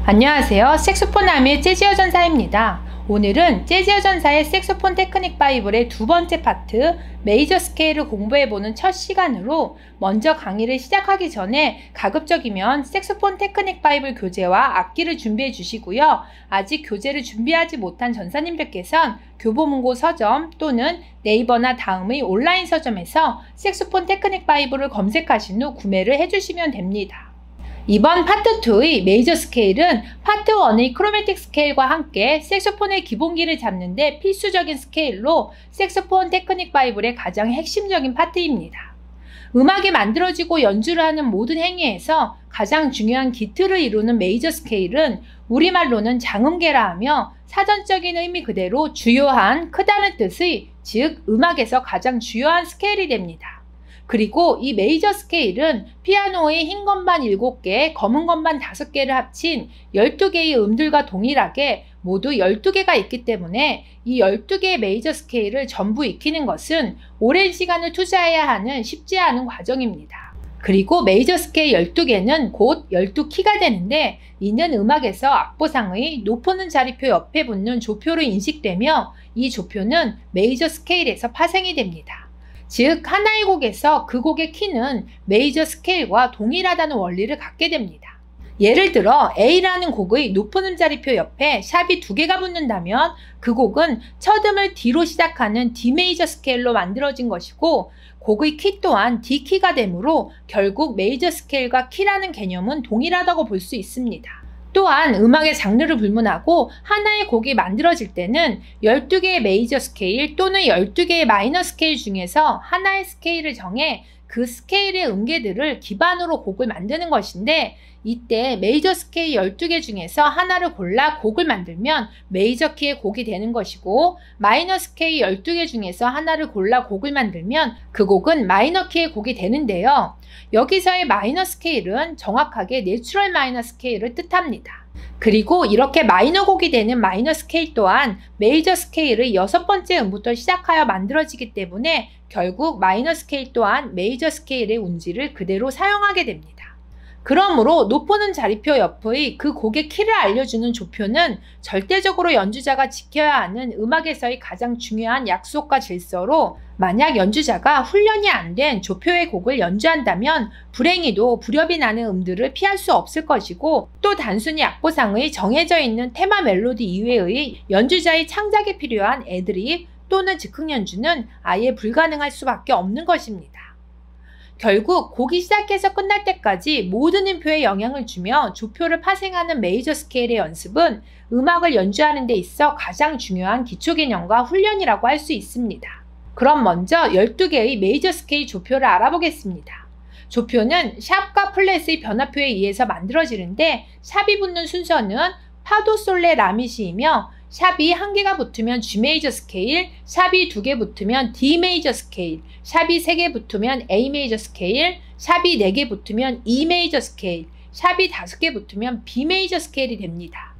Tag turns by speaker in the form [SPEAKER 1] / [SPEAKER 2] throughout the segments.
[SPEAKER 1] 안녕하세요. 색소폰 아미의 재즈여 전사입니다. 오늘은 재즈여 전사의 색소폰 테크닉 바이블의 두 번째 파트 메이저 스케일을 공부해보는 첫 시간으로 먼저 강의를 시작하기 전에 가급적이면 색소폰 테크닉 바이블 교재와 악기를 준비해 주시고요. 아직 교재를 준비하지 못한 전사님들께선 교보문고 서점 또는 네이버나 다음의 온라인 서점에서 색소폰 테크닉 바이블을 검색하신 후 구매를 해주시면 됩니다. 이번 파트 2의 메이저 스케일은 파트 1의 크로매틱 스케일과 함께 색소폰의 기본기를 잡는 데 필수적인 스케일로 색소폰 테크닉 바이블의 가장 핵심적인 파트입니다. 음악이 만들어지고 연주를 하는 모든 행위에서 가장 중요한 기틀을 이루는 메이저 스케일은 우리말로는 장음계라 하며 사전적인 의미 그대로 주요한, 크다는 뜻의, 즉 음악에서 가장 주요한 스케일이 됩니다. 그리고 이 메이저 스케일은 피아노의 흰 건반 7개, 검은 건반 5개를 합친 12개의 음들과 동일하게 모두 12개가 있기 때문에 이 12개의 메이저 스케일을 전부 익히는 것은 오랜 시간을 투자해야 하는 쉽지 않은 과정입니다. 그리고 메이저 스케일 12개는 곧 12키가 되는데 이는 음악에서 악보상의 높은 자리표 옆에 붙는 조표로 인식되며 이 조표는 메이저 스케일에서 파생이 됩니다. 즉 하나의 곡에서 그 곡의 키는 메이저 스케일과 동일하다는 원리를 갖게 됩니다. 예를 들어 A라는 곡의 높은 음자리표 옆에 샵이 2개가 붙는다면 그 곡은 첫 음을 D로 시작하는 D 메이저 스케일로 만들어진 것이고 곡의 키 또한 D 키가 되므로 결국 메이저 스케일과 키라는 개념은 동일하다고 볼 수 있습니다. 또한 음악의 장르를 불문하고 하나의 곡이 만들어질 때는 12개의 메이저 스케일 또는 12개의 마이너 스케일 중에서 하나의 스케일을 정해 그 스케일의 음계들을 기반으로 곡을 만드는 것인데 이때 메이저 스케일 12개 중에서 하나를 골라 곡을 만들면 메이저 키의 곡이 되는 것이고 마이너 스케일 12개 중에서 하나를 골라 곡을 만들면 그 곡은 마이너 키의 곡이 되는데요. 여기서의 마이너 스케일은 정확하게 내추럴 마이너 스케일을 뜻합니다. 그리고 이렇게 마이너 곡이 되는 마이너 스케일 또한 메이저 스케일의 6번째 음부터 시작하여 만들어지기 때문에 결국 마이너 스케일 또한 메이저 스케일의 운지를 그대로 사용하게 됩니다. 그러므로 높은 음 자리표 옆의 그 곡의 키를 알려주는 조표는 절대적으로 연주자가 지켜야 하는 음악에서의 가장 중요한 약속과 질서로 만약 연주자가 훈련이 안 된 조표의 곡을 연주한다면 불행히도 불협이 나는 음들을 피할 수 없을 것이고 또 단순히 악보상의 정해져 있는 테마 멜로디 이외의 연주자의 창작에 필요한 애드립 또는 즉흥 연주는 아예 불가능할 수밖에 없는 것입니다. 결국 곡이 시작해서 끝날 때까지 모든 음표에 영향을 주며 조표를 파생하는 메이저 스케일의 연습은 음악을 연주하는 데 있어 가장 중요한 기초 개념과 훈련이라고 할 수 있습니다. 그럼 먼저 12개의 메이저 스케일 조표를 알아보겠습니다. 조표는 샵과 플랫의 변화표에 의해서 만들어지는데 샵이 붙는 순서는 파도 솔레 라미시이며 샵이 1개가 붙으면 G 메이저 스케일, 샵이 2개 붙으면 D 메이저 스케일, 샵이 3개 붙으면 A 메이저 스케일, 샵이 4개 붙으면 E 메이저 스케일, 샵이 5개 붙으면 B 메이저 스케일이 됩니다.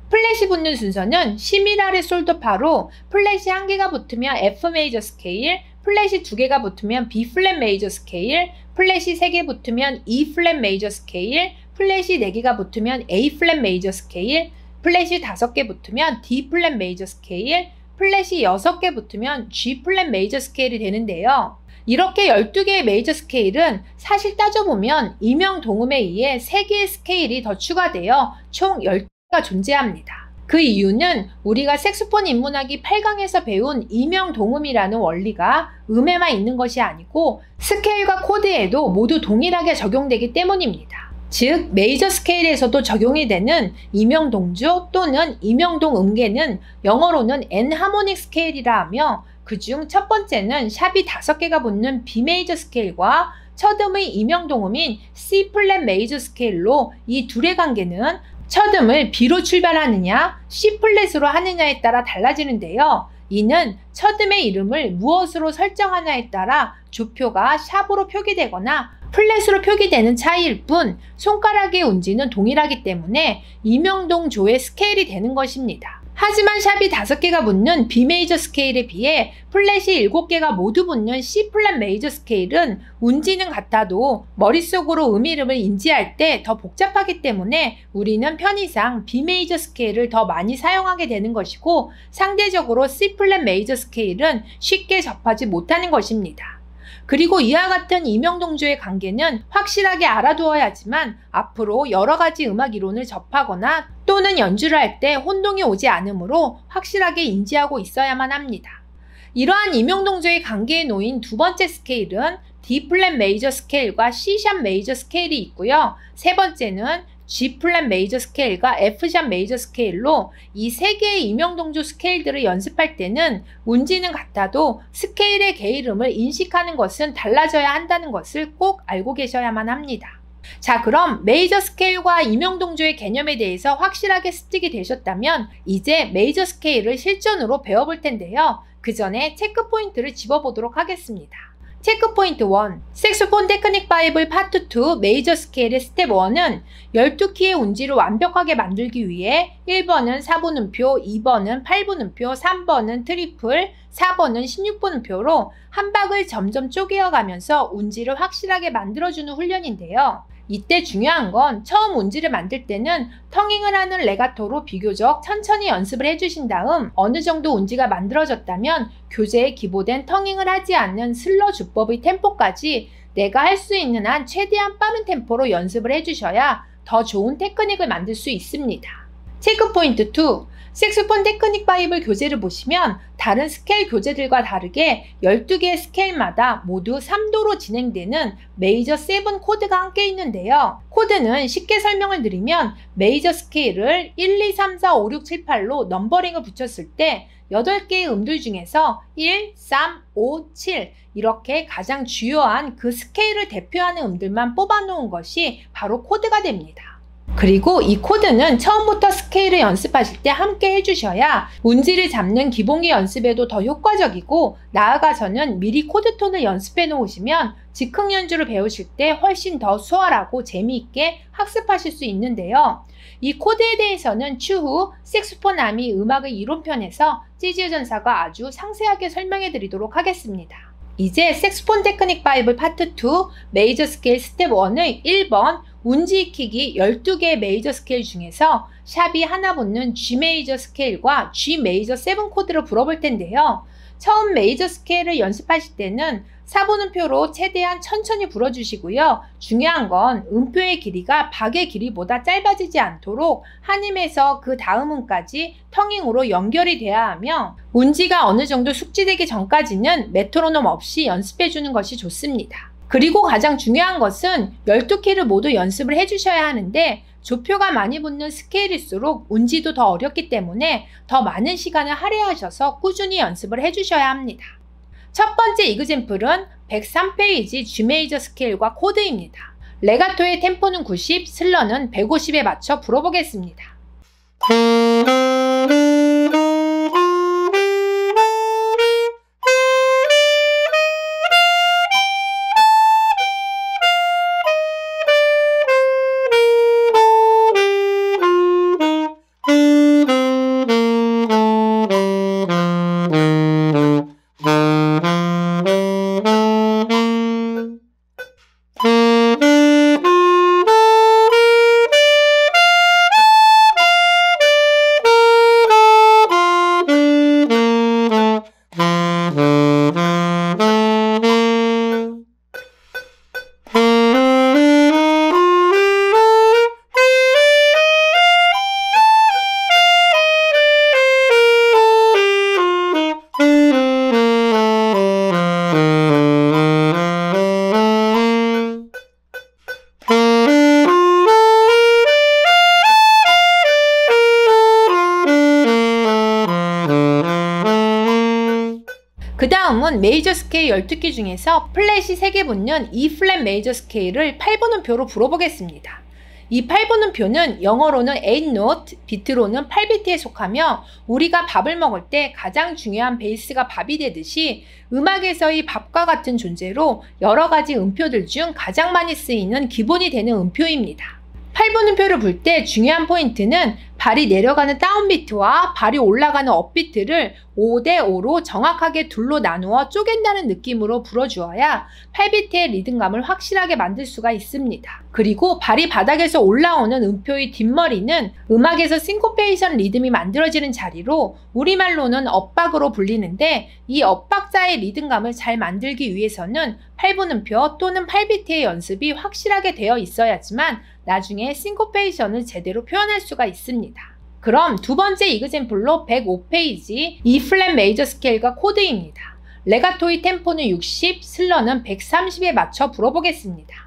[SPEAKER 1] 플랫이 붙는 순서는 시미라레 솔도파로 플랫이 1개가 붙으면 F 메이저 스케일, 플랫이 2개가 붙으면 B 플랫 메이저 스케일, 플랫이 3개 붙으면 E 플랫 메이저 스케일, 플랫이 4개가 붙으면 A 플랫 메이저 스케일, 플랫이 5개 붙으면 D 플랫 메이저 스케일, 플랫이 6개 붙으면 G 플랫 메이저 스케일이 되는데요. 이렇게 12개의 메이저 스케일은 사실 따져보면 이명 동음에 의해 3개의 스케일이 더 추가되어 총 10개가 존재합니다. 그 이유는 우리가 색소폰 인문학이 8강에서 배운 이명 동음이라는 원리가 음에만 있는 것이 아니고 스케일과 코드에도 모두 동일하게 적용되기 때문입니다. 즉 메이저 스케일에서도 적용이 되는 이명동조 또는 이명동 음계는 영어로는 엔하모닉 스케일이라 하며 그중 첫 번째는 샵이 5개가 붙는 B 메이저 스케일과 첫 음의 이명동음인 C 플랫 메이저 스케일로 이 둘의 관계는 첫 음을 B로 출발하느냐 C 플랫으로 하느냐에 따라 달라지는데요. 이는 첫 음의 이름을 무엇으로 설정하냐에 따라 조표가 샵으로 표기되거나 플랫으로 표기되는 차이일 뿐 손가락의 운지는 동일하기 때문에 이명동조의 스케일이 되는 것입니다. 하지만 샵이 5개가 붙는 B 메이저 스케일에 비해 플랫이 7개가 모두 붙는 C 플랫 메이저 스케일은 운지는 같아도 머릿속으로 음이름을 인지할 때 더 복잡하기 때문에 우리는 편의상 B 메이저 스케일을 더 많이 사용하게 되는 것이고, 상대적으로 C 플랫 메이저 스케일은 쉽게 접하지 못하는 것입니다. 그리고 이와 같은 이명동조의 관계는 확실하게 알아두어야 하지만 앞으로 여러 가지 음악 이론을 접하거나 또는 연주를 할 때 혼동이 오지 않으므로 확실하게 인지하고 있어야만 합니다. 이러한 이명동조의 관계에 놓인 두 번째 스케일은 D 플랫 메이저 스케일과 C 샵 메이저 스케일이 있고요. 세 번째는 G 플랫 메이저 스케일과 F 샵 메이저 스케일로 이 세 개의 이명동조 스케일들을 연습할 때는 운지는 같아도 스케일의 개이름을 인식하는 것은 달라져야 한다는 것을 꼭 알고 계셔야만 합니다. 자, 그럼 메이저 스케일과 이명동조의 개념에 대해서 확실하게 습득이 되셨다면 이제 메이저 스케일을 실전으로 배워볼 텐데요. 그 전에 체크 포인트를 집어보도록 하겠습니다. 체크 포인트 1. 색소폰 테크닉 바이블 파트 2 메이저 스케일의 스텝 1은 12키의 운지를 완벽하게 만들기 위해 1번은 4분음표, 2번은 8분음표, 3번은 트리플, 4번은 16분음표로 한 박을 점점 쪼개어 가면서 운지를 확실하게 만들어주는 훈련인데요. 이때 중요한 건 처음 운지를 만들 때는 텅잉을 하는 레가토로 비교적 천천히 연습을 해주신 다음 어느 정도 운지가 만들어졌다면 교재에 기보된 텅잉을 하지 않는 슬러 주법의 템포까지 내가 할 수 있는 한 최대한 빠른 템포로 연습을 해주셔야 더 좋은 테크닉을 만들 수 있습니다. 체크 포인트 2. 색소폰 테크닉 바이블 교재를 보시면 다른 스케일 교재들과 다르게 12개의 스케일마다 모두 3도로 진행되는 메이저 7 코드가 함께 있는데요. 코드는 쉽게 설명을 드리면 메이저 스케일을 1, 2, 3, 4, 5, 6, 7, 8로 넘버링을 붙였을 때 8개의 음들 중에서 1, 3, 5, 7 이렇게 가장 주요한 그 스케일을 대표하는 음들만 뽑아놓은 것이 바로 코드가 됩니다. 그리고 이 코드는 처음부터 스케일을 연습하실 때 함께 해주셔야 운지를 잡는 기본기 연습에도 더 효과적이고, 나아가서는 미리 코드톤을 연습해 놓으시면 즉흥 연주를 배우실 때 훨씬 더 수월하고 재미있게 학습하실 수 있는데요. 이 코드에 대해서는 추후 색소폰 아미 음악의 이론편에서 재즈 전사가 아주 상세하게 설명해 드리도록 하겠습니다. 이제 색소폰 테크닉 바이블 파트 2 메이저 스케일 스텝 1의 1번 운지 익히기 12개의 메이저 스케일 중에서 샵이 하나 붙는 G 메이저 스케일과 G 메이저 7 코드를 불어볼 텐데요. 처음 메이저 스케일을 연습하실 때는 4분음표로 최대한 천천히 불어주시고요. 중요한 건 음표의 길이가 박의 길이보다 짧아지지 않도록 한 힘에서 그 다음 음까지 텅잉으로 연결이 돼야 하며, 운지가 어느 정도 숙지되기 전까지는 메트로놈 없이 연습해주는 것이 좋습니다. 그리고 가장 중요한 것은 12키를 모두 연습을 해주셔야 하는데, 조표가 많이 붙는 스케일일수록 운지도 더 어렵기 때문에 더 많은 시간을 할애하셔서 꾸준히 연습을 해주셔야 합니다. 첫 번째 이그젬플은 103페이지 G 메이저 스케일과 코드입니다. 레가토의 템포는 90, 슬러는 150에 맞춰 불어보겠습니다. 그 다음은 메이저 스케일 12키 중에서 플랫이 3개 붙는 E 플랫 메이저 스케일을 8분음표로 불어보겠습니다. 이 8분음표는 영어로는 8노트, 비트로는 8비트에 속하며 우리가 밥을 먹을 때 가장 중요한 베이스가 밥이 되듯이 음악에서의 밥과 같은 존재로 여러 가지 음표들 중 가장 많이 쓰이는 기본이 되는 음표입니다. 8분음표를 불 때 중요한 포인트는 발이 내려가는 다운비트와 발이 올라가는 업비트를 5대5로 정확하게 둘로 나누어 쪼갠다는 느낌으로 불어주어야 8비트의 리듬감을 확실하게 만들 수가 있습니다. 그리고 발이 바닥에서 올라오는 음표의 뒷머리는 음악에서 싱코페이션 리듬이 만들어지는 자리로 우리말로는 엇박으로 불리는데, 이 엇박자의 리듬감을 잘 만들기 위해서는 8분음표 또는 8비트의 연습이 확실하게 되어 있어야지만 나중에 싱코페이션을 제대로 표현할 수가 있습니다. 그럼 두 번째 이그젬플로 105페이지 E 플랫 메이저 스케일과 코드입니다. 레가토의 템포는 60, 슬러는 130에 맞춰 불어보겠습니다.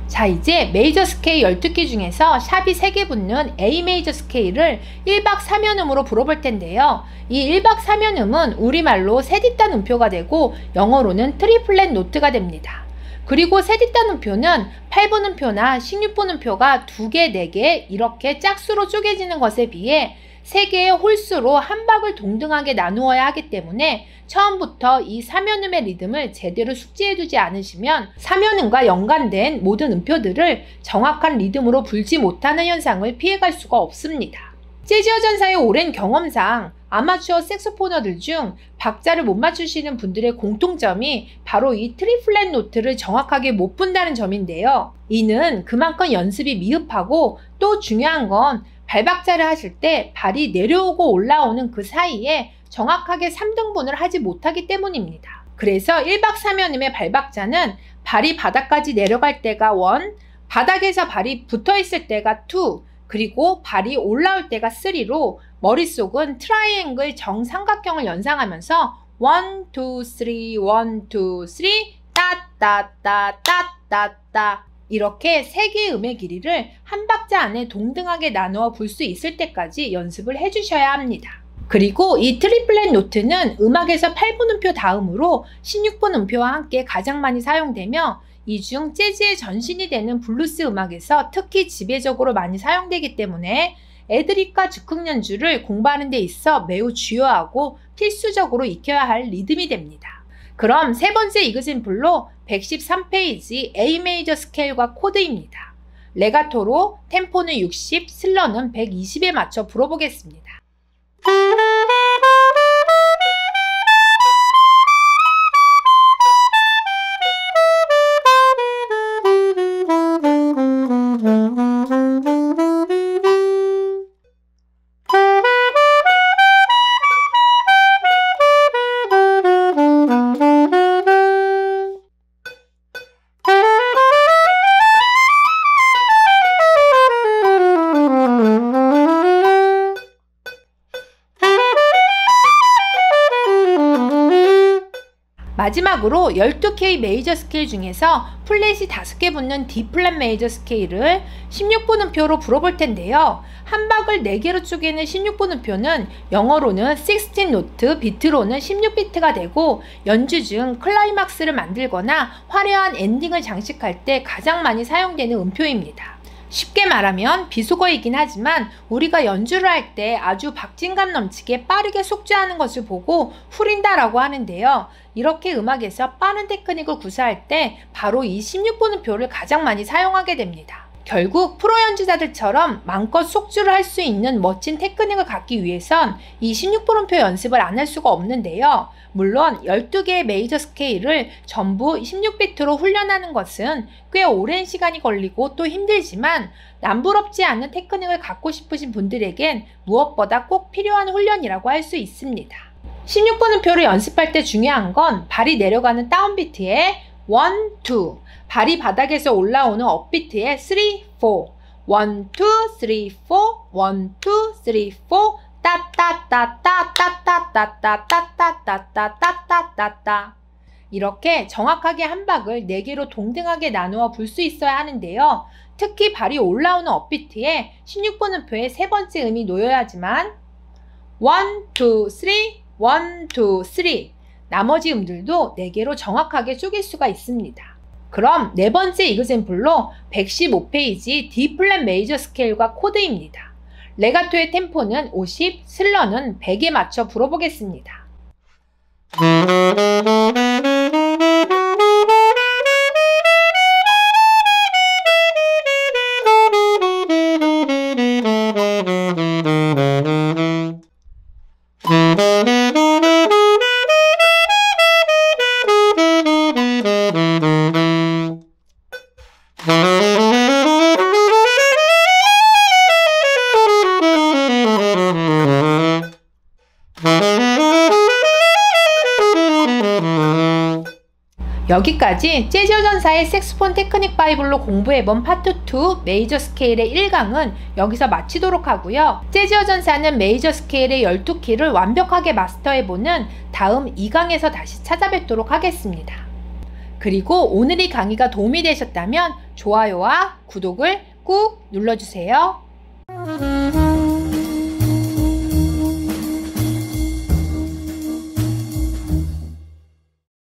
[SPEAKER 1] 자, 이제 메이저 스케일 12개 중에서 샵이 3개 붙는 A 메이저 스케일을 1박 3연음으로 불어볼 텐데요. 이 1박 3연음은 우리말로 세디단 음표가 되고 영어로는 트리플렛 노트가 됩니다. 그리고 세디단 음표는 8분음표나 16분음표가 2개, 4개 이렇게 짝수로 쪼개지는 것에 비해 3개의 홀수로 한 박을 동등하게 나누어야 하기 때문에 처음부터 이 3연음의 리듬을 제대로 숙지해두지 않으시면 3연음과 연관된 모든 음표들을 정확한 리듬으로 불지 못하는 현상을 피해갈 수가 없습니다. 재즈 전사의 오랜 경험상 아마추어 색소포너들 중 박자를 못 맞추시는 분들의 공통점이 바로 이 트리플렛 노트를 정확하게 못 분다는 점인데요. 이는 그만큼 연습이 미흡하고, 또 중요한 건 발박자를 하실 때 발이 내려오고 올라오는 그 사이에 정확하게 3등분을 하지 못하기 때문입니다. 그래서 1박 3연음의 발박자는 발이 바닥까지 내려갈 때가 1, 바닥에서 발이 붙어있을 때가 2, 그리고 발이 올라올 때가 3로 머릿속은 트라이앵글 정삼각형을 연상하면서 1, 2, 3, 1, 2, 3, 따따따 따따따 이렇게 3개의 음의 길이를 한 박자 안에 동등하게 나누어 불 수 있을 때까지 연습을 해주셔야 합니다. 그리고 이 트리플렛 노트는 음악에서 8분음표 다음으로 16분음표와 함께 가장 많이 사용되며, 이 중 재즈의 전신이 되는 블루스 음악에서 특히 지배적으로 많이 사용되기 때문에 애드립과 즉흥 연주를 공부하는 데 있어 매우 주요하고 필수적으로 익혀야 할 리듬이 됩니다. 그럼 세 번째 이그젬플로 113페이지 A 메이저 스케일과 코드입니다. 레가토로 템포는 60, 슬러는 120에 맞춰 불어보겠습니다. 마지막으로 12K 메이저 스케일 중에서 플랫이 5개 붙는 D 플랫 메이저 스케일을 16분음표로 불어볼 텐데요. 한 박을 4개로 쪼개는 16분음표는 영어로는 16 노트, 비트로는 16비트가 되고, 연주 중 클라이막스를 만들거나 화려한 엔딩을 장식할 때 가장 많이 사용되는 음표입니다. 쉽게 말하면 비속어이긴 하지만 우리가 연주를 할 때 아주 박진감 넘치게 빠르게 속주하는 것을 보고 후린다라고 하는데요. 이렇게 음악에서 빠른 테크닉을 구사할 때 바로 이 16분음표를 가장 많이 사용하게 됩니다. 결국 프로 연주자들처럼 마음껏 속주를 할 수 있는 멋진 테크닉을 갖기 위해선 이 16분음표 연습을 안 할 수가 없는데요. 물론 12개의 메이저 스케일을 전부 16비트로 훈련하는 것은 꽤 오랜 시간이 걸리고 또 힘들지만, 남부럽지 않은 테크닉을 갖고 싶으신 분들에겐 무엇보다 꼭 필요한 훈련이라고 할 수 있습니다. 16분음표를 연습할 때 중요한 건 발이 내려가는 다운비트에 1, 2, 발이 바닥에서 올라오는 업비트의 3, 4 1, 2, 3, 4 1, 2, 3, 4 따따따따따따따따따따따따따따따 이렇게 정확하게 한 박을 4개로 동등하게 나누어 불 수 있어야 하는데요. 특히 발이 올라오는 업비트에 16분음표의 세 번째 음이 놓여야지만 1, 2, 3, 1, 2, 3 나머지 음들도 4개로 정확하게 쪼갤 수가 있습니다. 그럼 네 번째 이그젬플로 115페이지 D 플랫 메이저 스케일과 코드입니다. 레가토의 템포는 50, 슬러는 100에 맞춰 불어보겠습니다. 여기까지 재즈 여전사의 색소폰 테크닉 바이블로 공부해본 파트 2 메이저 스케일의 1강은 여기서 마치도록 하고요. 재즈 여전사는 메이저 스케일의 12키를 완벽하게 마스터해보는 다음 2강에서 다시 찾아뵙도록 하겠습니다. 그리고 오늘 이 강의가 도움이 되셨다면 좋아요와 구독을 꾹 눌러주세요.